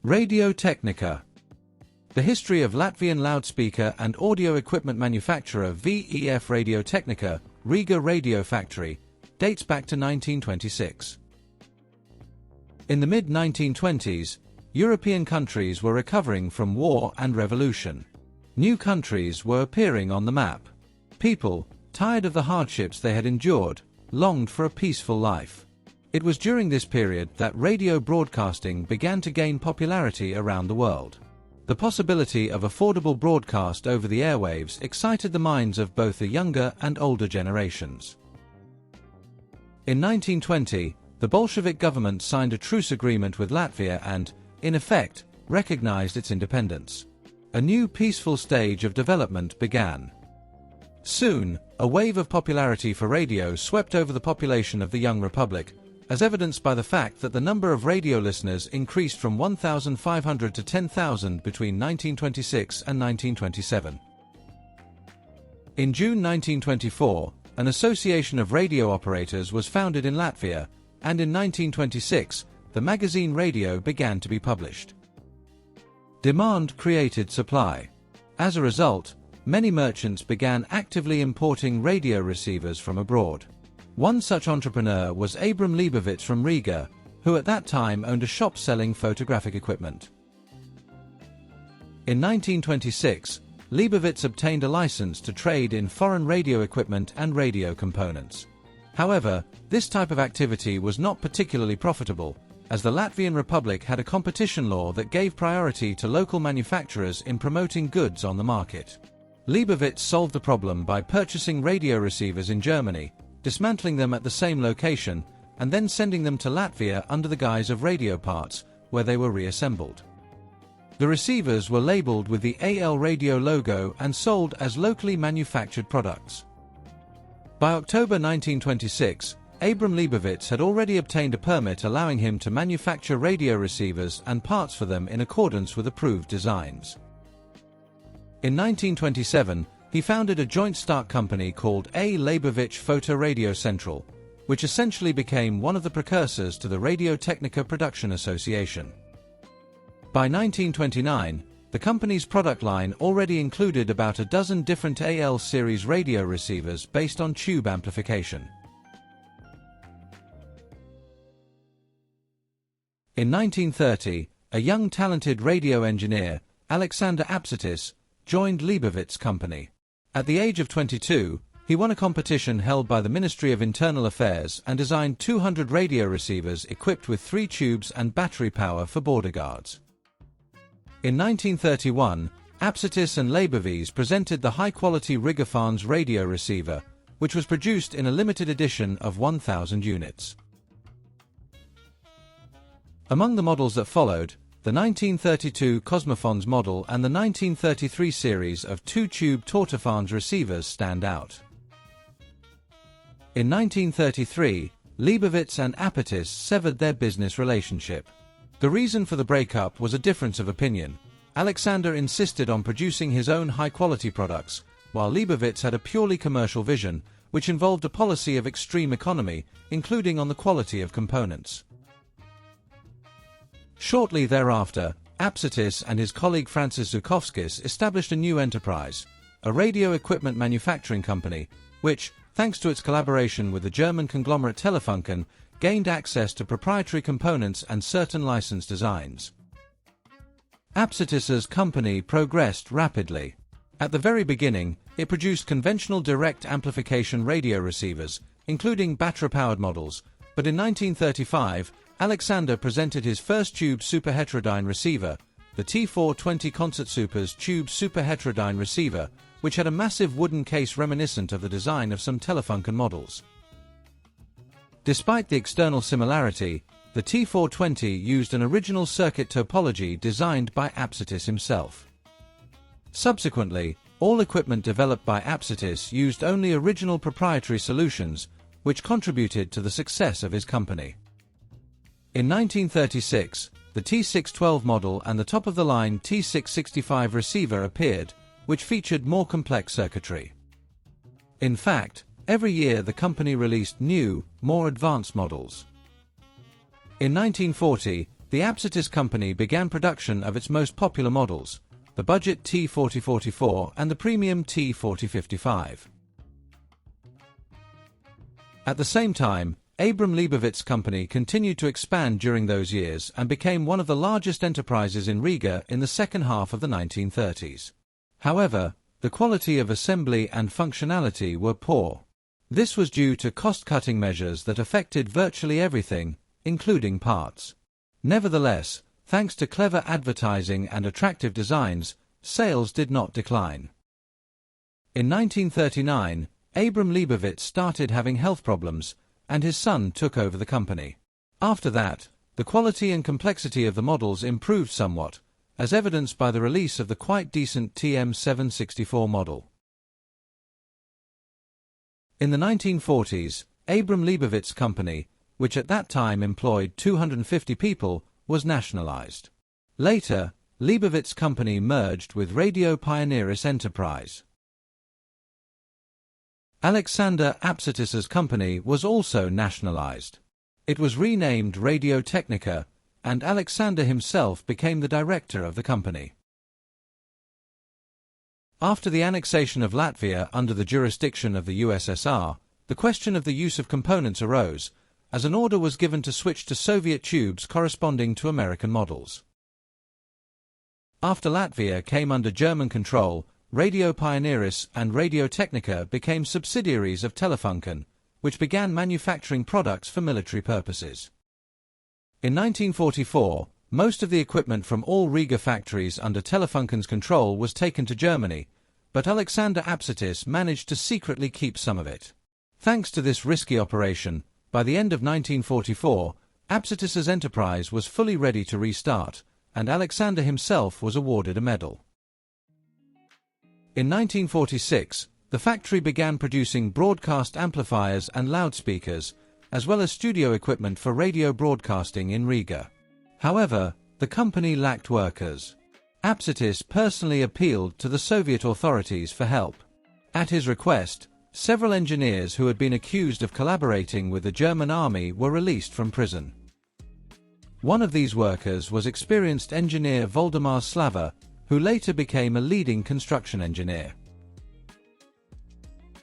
Radiotehnika. The history of Latvian loudspeaker and audio equipment manufacturer VEF Radiotehnika, Riga Radio Factory, dates back to 1926. In the mid-1920s, European countries were recovering from war and revolution. New countries were appearing on the map. People, tired of the hardships they had endured, longed for a peaceful life. It was during this period that radio broadcasting began to gain popularity around the world. The possibility of affordable broadcast over the airwaves excited the minds of both the younger and older generations. In 1920, the Bolshevik government signed a truce agreement with Latvia and, in effect, recognized its independence. A new peaceful stage of development began. Soon, a wave of popularity for radio swept over the population of the young republic, as evidenced by the fact that the number of radio listeners increased from 1,500 to 10,000 between 1926 and 1927. In June 1924, an association of radio operators was founded in Latvia, and in 1926, the magazine Radio began to be published. Demand created supply. As a result, many merchants began actively importing radio receivers from abroad. One such entrepreneur was Abram Leibovitz from Riga, who at that time owned a shop selling photographic equipment. In 1926, Leibovitz obtained a license to trade in foreign radio equipment and radio components. However, this type of activity was not particularly profitable, as the Latvian Republic had a competition law that gave priority to local manufacturers in promoting goods on the market. Leibovitz solved the problem by purchasing radio receivers in Germany, dismantling them at the same location, and then sending them to Latvia under the guise of radio parts, where they were reassembled. The receivers were labeled with the AL Radio logo and sold as locally manufactured products. By October 1926, Abram Leibovitz had already obtained a permit allowing him to manufacture radio receivers and parts for them in accordance with approved designs. In 1927, he founded a joint stock company called A. Leibovitz Photo Radio Central, which essentially became one of the precursors to the Radiotehnika Production Association. By 1929, the company's product line already included about a dozen different AL series radio receivers based on tube amplification. In 1930, a young talented radio engineer, Alexander Apsitis, joined Leibovitz company. At the age of 22, he won a competition held by the Ministry of Internal Affairs and designed 200 radio receivers equipped with 3 tubes and battery power for border guards. In 1931, Apsitis and Leibovitz presented the high-quality Riga radio receiver, which was produced in a limited edition of 1,000 units. Among the models that followed, the 1932 Cosmophones model and the 1933 series of 2-tube Tortophones receivers stand out. In 1933, Leibovitz and Apsitis severed their business relationship. The reason for the breakup was a difference of opinion. Alexander insisted on producing his own high-quality products, while Leibovitz had a purely commercial vision, which involved a policy of extreme economy, including on the quality of components. Shortly thereafter, Apsitis and his colleague Francis Zhukovskis established a new enterprise, a radio equipment manufacturing company, which, thanks to its collaboration with the German conglomerate Telefunken, gained access to proprietary components and certain licensed designs. Apsitis's company progressed rapidly. At the very beginning, it produced conventional direct amplification radio receivers, including battery-powered models, but in 1935, Alexander presented his first tube superheterodyne receiver, the T420 Concert Super's tube superheterodyne receiver, which had a massive wooden case reminiscent of the design of some Telefunken models. Despite the external similarity, the T420 used an original circuit topology designed by Apsitis himself. Subsequently, all equipment developed by Apsitis used only original proprietary solutions, which contributed to the success of his company. In 1936, the T612 model and the top-of-the-line T665 receiver appeared, which featured more complex circuitry. In fact, every year the company released new, more advanced models. In 1940, the Apsitis company began production of its most popular models, the budget T4044 and the premium T4055. At the same time, Abram Leibovitz company continued to expand during those years and became one of the largest enterprises in Riga in the second half of the 1930s. However, the quality of assembly and functionality were poor. This was due to cost-cutting measures that affected virtually everything, including parts. Nevertheless, thanks to clever advertising and attractive designs, sales did not decline. In 1939, Abram Leibovitz started having health problems, and his son took over the company. After that, the quality and complexity of the models improved somewhat, as evidenced by the release of the quite decent TM764 model. In the 1940s, Abram Leibovitz company, which at that time employed 250 people, was nationalized. Later, Leibovitz company merged with Radio Pioneeris Enterprise. Alexander Apsitis's company was also nationalized. It was renamed Radiotehnika, and Alexander himself became the director of the company. After the annexation of Latvia under the jurisdiction of the USSR, the question of the use of components arose, as an order was given to switch to Soviet tubes corresponding to American models. After Latvia came under German control, Radio Pioneeris and Radiotehnika became subsidiaries of Telefunken, which began manufacturing products for military purposes. In 1944, most of the equipment from all Riga factories under Telefunken's control was taken to Germany, but Alexander Apsitis managed to secretly keep some of it. Thanks to this risky operation, by the end of 1944, Apsitis's enterprise was fully ready to restart, and Alexander himself was awarded a medal. In 1946, the factory began producing broadcast amplifiers and loudspeakers, as well as studio equipment for radio broadcasting in Riga. However, the company lacked workers. Apsitis personally appealed to the Soviet authorities for help. At his request, several engineers who had been accused of collaborating with the German army were released from prison. One of these workers was experienced engineer Voldemar Slava, who later became a leading construction engineer.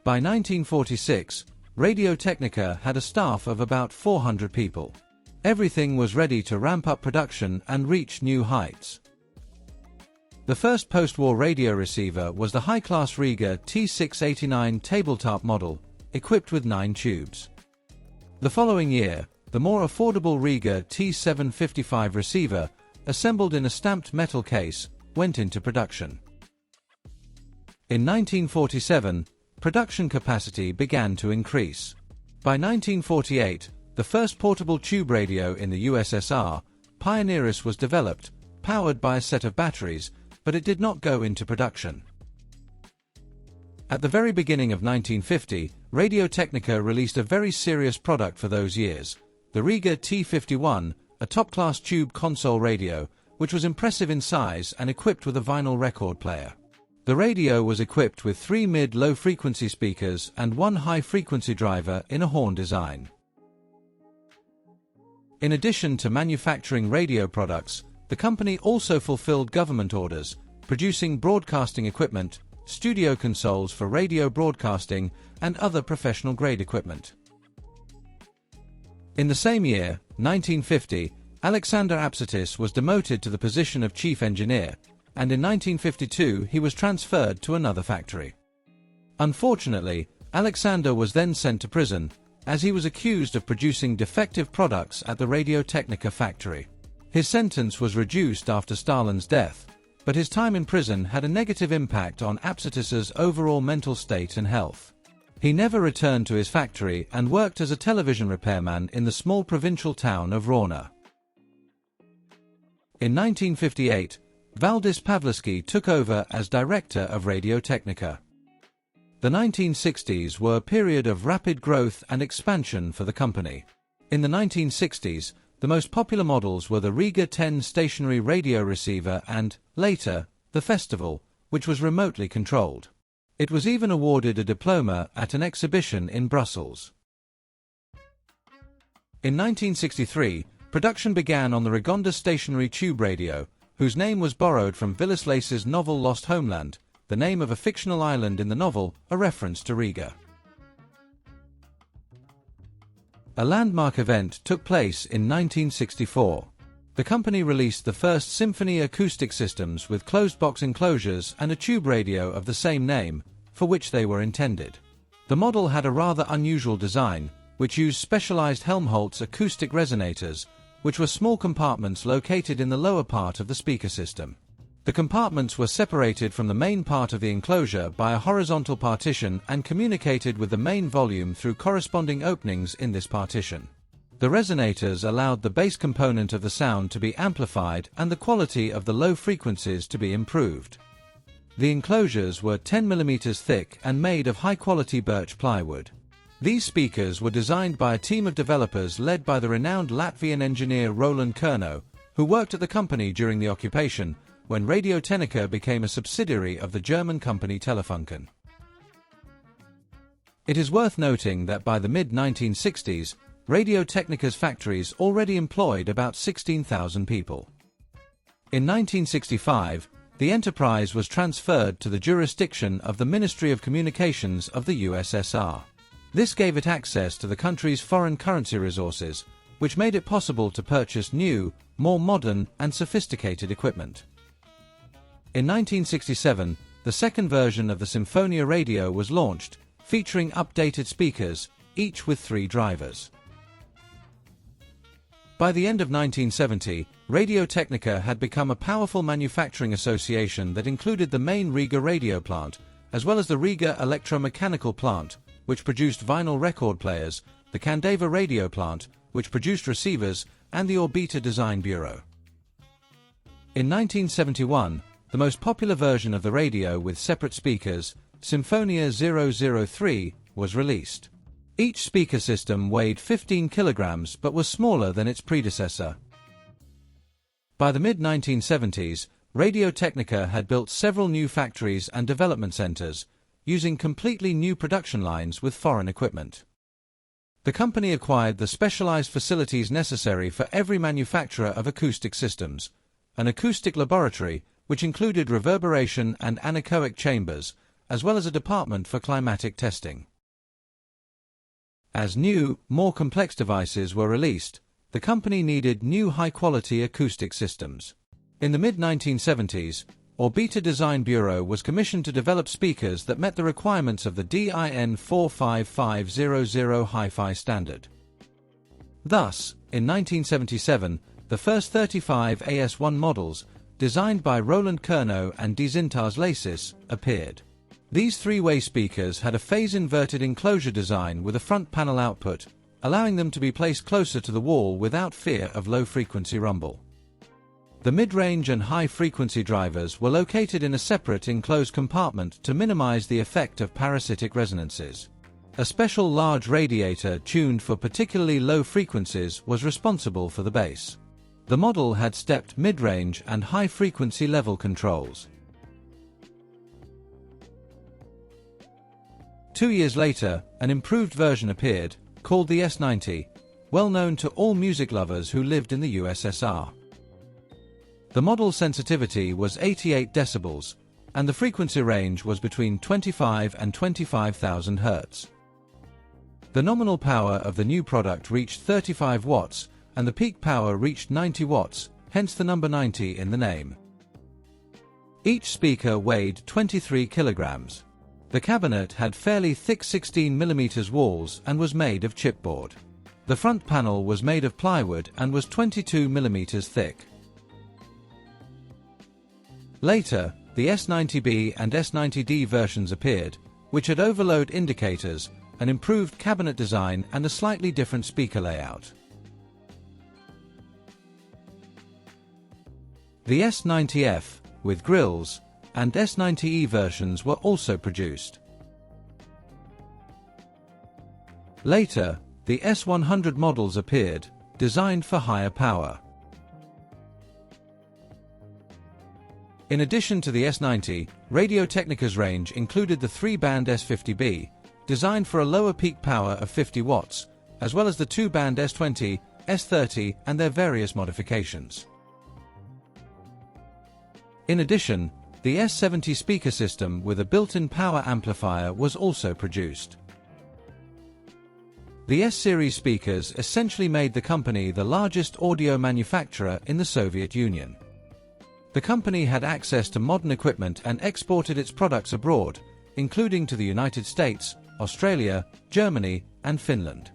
By 1946, Radiotehnika had a staff of about 400 people. Everything was ready to ramp up production and reach new heights. The first post-war radio receiver was the high-class Riga T689 tabletop model, equipped with 9 tubes. The following year, the more affordable Riga T755 receiver, assembled in a stamped metal case, went into production. In 1947, production capacity began to increase. By 1948, the first portable tube radio in the USSR, Pioneeris, was developed, powered by a set of batteries, but it did not go into production. At the very beginning of 1950, Radiotehnika released a very serious product for those years, the Riga T51, a top-class tube console radio, which was impressive in size and equipped with a vinyl record player. The radio was equipped with 3 mid-low frequency speakers and 1 high-frequency driver in a horn design. In addition to manufacturing radio products, the company also fulfilled government orders, producing broadcasting equipment, studio consoles for radio broadcasting, and other professional-grade equipment. In the same year, 1950, Alexander Apsitis was demoted to the position of chief engineer, and in 1952 he was transferred to another factory. Unfortunately, Alexander was then sent to prison, as he was accused of producing defective products at the Radiotehnika factory. His sentence was reduced after Stalin's death, but his time in prison had a negative impact on Apsitis's overall mental state and health. He never returned to his factory and worked as a television repairman in the small provincial town of Rauna. In 1958, Valdis Pavlovsky took over as director of Radiotehnika. The 1960s were a period of rapid growth and expansion for the company. In the 1960s, the most popular models were the Riga 10 stationary radio receiver and, later, the Festival, which was remotely controlled. It was even awarded a diploma at an exhibition in Brussels. In 1963, Production began on the Rigonda stationary tube radio, whose name was borrowed from Vilas Lace's novel Lost Homeland, the name of a fictional island in the novel, a reference to Riga. A landmark event took place in 1964. The company released the first Simfonija acoustic systems with closed-box enclosures and a tube radio of the same name, for which they were intended. The model had a rather unusual design, which used specialized Helmholtz acoustic resonators, which were small compartments located in the lower part of the speaker system. The compartments were separated from the main part of the enclosure by a horizontal partition and communicated with the main volume through corresponding openings in this partition. The resonators allowed the bass component of the sound to be amplified and the quality of the low frequencies to be improved. The enclosures were 10 mm thick and made of high-quality birch plywood. These speakers were designed by a team of developers led by the renowned Latvian engineer Roland Kerno, who worked at the company during the occupation, when Radiotehnika became a subsidiary of the German company Telefunken. It is worth noting that by the mid-1960s, Radiotehnika's factories already employed about 16,000 people. In 1965, the enterprise was transferred to the jurisdiction of the Ministry of Communications of the USSR. This gave it access to the country's foreign currency resources, which made it possible to purchase new, more modern and sophisticated equipment. In 1967, the second version of the Simfonija radio was launched, featuring updated speakers, each with 3 drivers. By the end of 1970, Radiotehnika had become a powerful manufacturing association that included the main Riga radio plant, as well as the Riga electromechanical plant, which produced vinyl record players, the Kandava radio plant, which produced receivers, and the Orbita Design Bureau. In 1971, the most popular version of the radio with separate speakers, Simfonija 003, was released. Each speaker system weighed 15 kilograms but was smaller than its predecessor. By the mid-1970s, Radiotehnika had built several new factories and development centers, using completely new production lines with foreign equipment. The company acquired the specialized facilities necessary for every manufacturer of acoustic systems, an acoustic laboratory, which included reverberation and anechoic chambers, as well as a department for climatic testing. As new, more complex devices were released, the company needed new high-quality acoustic systems. In the mid-1970s, Orbita Design Bureau was commissioned to develop speakers that met the requirements of the DIN 45500 Hi-Fi standard. Thus, in 1977, the first 35 AS1 models, designed by Roland Kerno and Zintas Lasis, appeared. These three-way speakers had a phase-inverted enclosure design with a front panel output, allowing them to be placed closer to the wall without fear of low-frequency rumble. The mid-range and high-frequency drivers were located in a separate enclosed compartment to minimize the effect of parasitic resonances. A special large radiator tuned for particularly low frequencies was responsible for the bass. The model had stepped mid-range and high-frequency level controls. 2 years later, an improved version appeared, called the S90, well known to all music lovers who lived in the USSR. The model sensitivity was 88 decibels, and the frequency range was between 25 and 25,000 Hz. The nominal power of the new product reached 35 watts, and the peak power reached 90 watts, hence the number 90 in the name. Each speaker weighed 23 kilograms. The cabinet had fairly thick 16 mm walls and was made of chipboard. The front panel was made of plywood and was 22 mm thick. Later, the S90B and S90D versions appeared, which had overload indicators, an improved cabinet design and a slightly different speaker layout. The S90F, with grills, and S90E versions were also produced. Later, the S100 models appeared, designed for higher power. In addition to the S90, Radiotechnika's range included the 3-band S50B, designed for a lower peak power of 50 watts, as well as the 2-band S20, S30 and their various modifications. In addition, the S70 speaker system with a built-in power amplifier was also produced. The S-series speakers essentially made the company the largest audio manufacturer in the Soviet Union. The company had access to modern equipment and exported its products abroad, including to the United States, Australia, Germany, and Finland.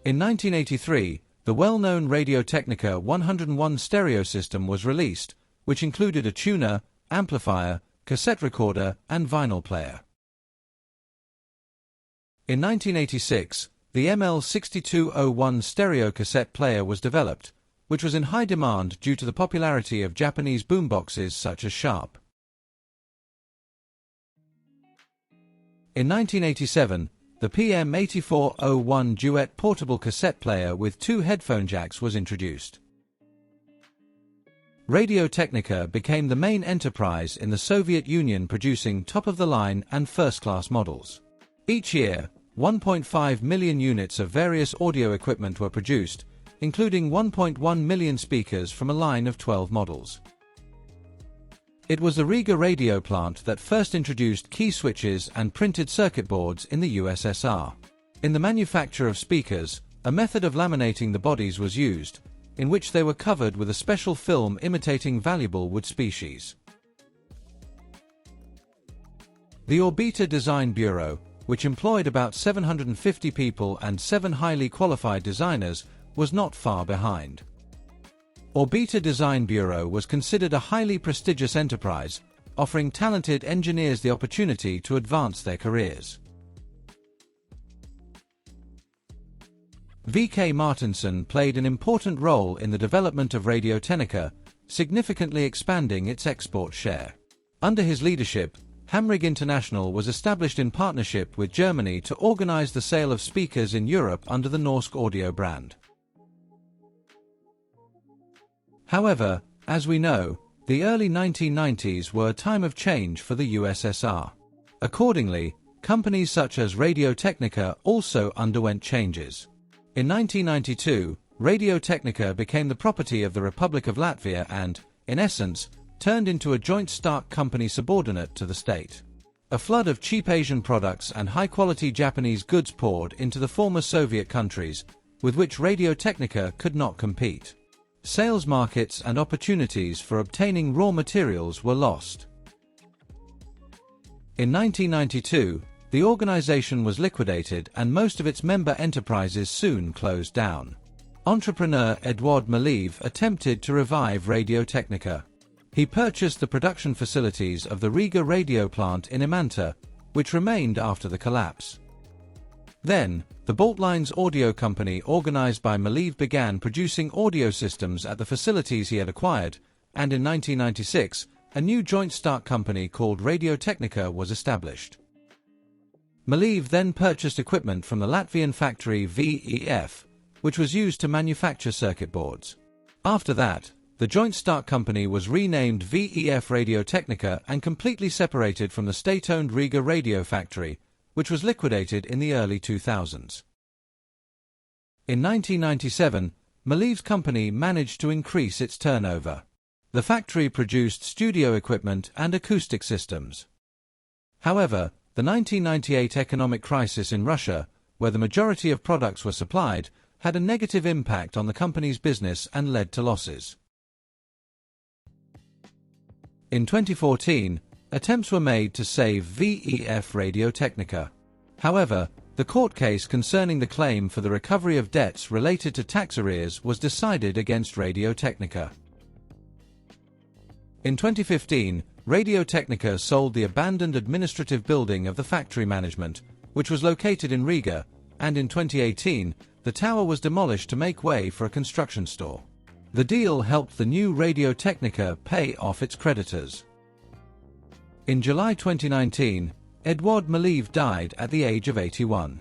In 1983, the well-known Radiotehnika 101 stereo system was released, which included a tuner, amplifier, cassette recorder, and vinyl player. In 1986, the ML6201 stereo cassette player was developed, which was in high demand due to the popularity of Japanese boomboxes such as Sharp. In 1987, the PM8401 Duet portable cassette player with 2 headphone jacks was introduced. Radiotehnika became the main enterprise in the Soviet Union, producing top-of-the-line and first-class models. Each year, 1.5 million units of various audio equipment were produced, including 1.1 million speakers from a line of 12 models. It was the Riga radio plant that first introduced key switches and printed circuit boards in the USSR. In the manufacture of speakers, a method of laminating the bodies was used, in which they were covered with a special film imitating valuable wood species. The Orbiter Design Bureau, which employed about 750 people and 7 highly qualified designers, was not far behind. Orbiter Design Bureau was considered a highly prestigious enterprise, offering talented engineers the opportunity to advance their careers. V.K. Martinsson played an important role in the development of Radiotehnika, significantly expanding its export share. Under his leadership, Hamrig International was established in partnership with Germany to organize the sale of speakers in Europe under the Norsk Audio brand. However, as we know, the early 1990s were a time of change for the USSR. Accordingly, companies such as Radiotehnika also underwent changes. In 1992, Radiotehnika became the property of the Republic of Latvia and, in essence, turned into a joint stock company subordinate to the state. A flood of cheap Asian products and high-quality Japanese goods poured into the former Soviet countries, with which Radiotehnika could not compete. Sales markets and opportunities for obtaining raw materials were lost. In 1992, the organization was liquidated and most of its member enterprises soon closed down. Entrepreneur Eduard Maleev attempted to revive Radiotehnika. He purchased the production facilities of the Riga radio plant in Imanta, which remained after the collapse. Then, the Baltlines audio company organized by Maleev began producing audio systems at the facilities he had acquired, and in 1996, a new joint stock company called Radiotehnika was established. Maleev then purchased equipment from the Latvian factory VEF, which was used to manufacture circuit boards. After that, the joint stock company was renamed VEF Radiotehnika and completely separated from the state-owned Riga radio factory, which was liquidated in the early 2000s. In 1997, Maleev's company managed to increase its turnover. The factory produced studio equipment and acoustic systems. However, the 1998 economic crisis in Russia, where the majority of products were supplied, had a negative impact on the company's business and led to losses. In 2014, attempts were made to save VEF Radiotehnika. However, the court case concerning the claim for the recovery of debts related to tax arrears was decided against Radiotehnika. In 2015, Radiotehnika sold the abandoned administrative building of the factory management, which was located in Riga, and in 2018, the tower was demolished to make way for a construction store. The deal helped the new Radiotehnika pay off its creditors. In July 2019, Eduard Maleev died at the age of 81.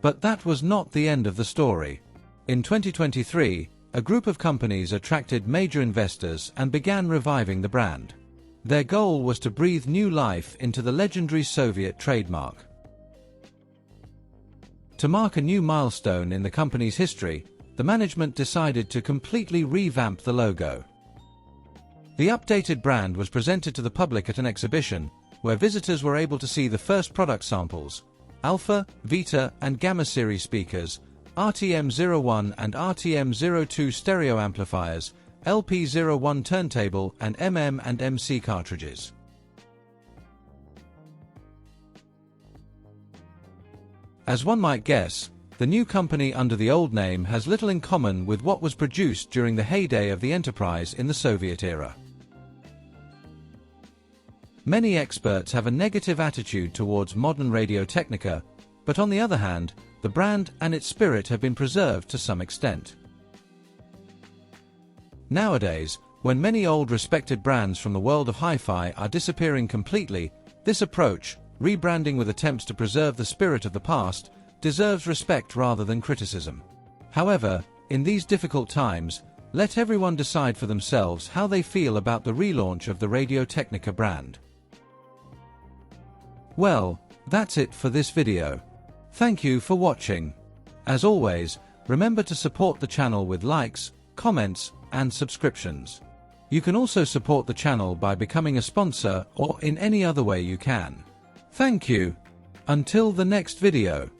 But that was not the end of the story. In 2023, a group of companies attracted major investors and began reviving the brand. Their goal was to breathe new life into the legendary Soviet trademark. To mark a new milestone in the company's history, the management decided to completely revamp the logo. The updated brand was presented to the public at an exhibition, where visitors were able to see the first product samples: Alpha, Beta, and Gamma series speakers, RTM01 and RTM02 stereo amplifiers, LP01 turntable, and MM and MC cartridges. As one might guess, the new company under the old name has little in common with what was produced during the heyday of the enterprise in the Soviet era. Many experts have a negative attitude towards modern Radiotehnika, but on the other hand, the brand and its spirit have been preserved to some extent. Nowadays, when many old respected brands from the world of hi-fi are disappearing completely, this approach, rebranding with attempts to preserve the spirit of the past, deserves respect rather than criticism. However, in these difficult times, let everyone decide for themselves how they feel about the relaunch of the Radiotehnika brand. Well, that's it for this video. Thank you for watching. As always, remember to support the channel with likes, comments, and subscriptions. You can also support the channel by becoming a sponsor or in any other way you can. Thank you. Until the next video.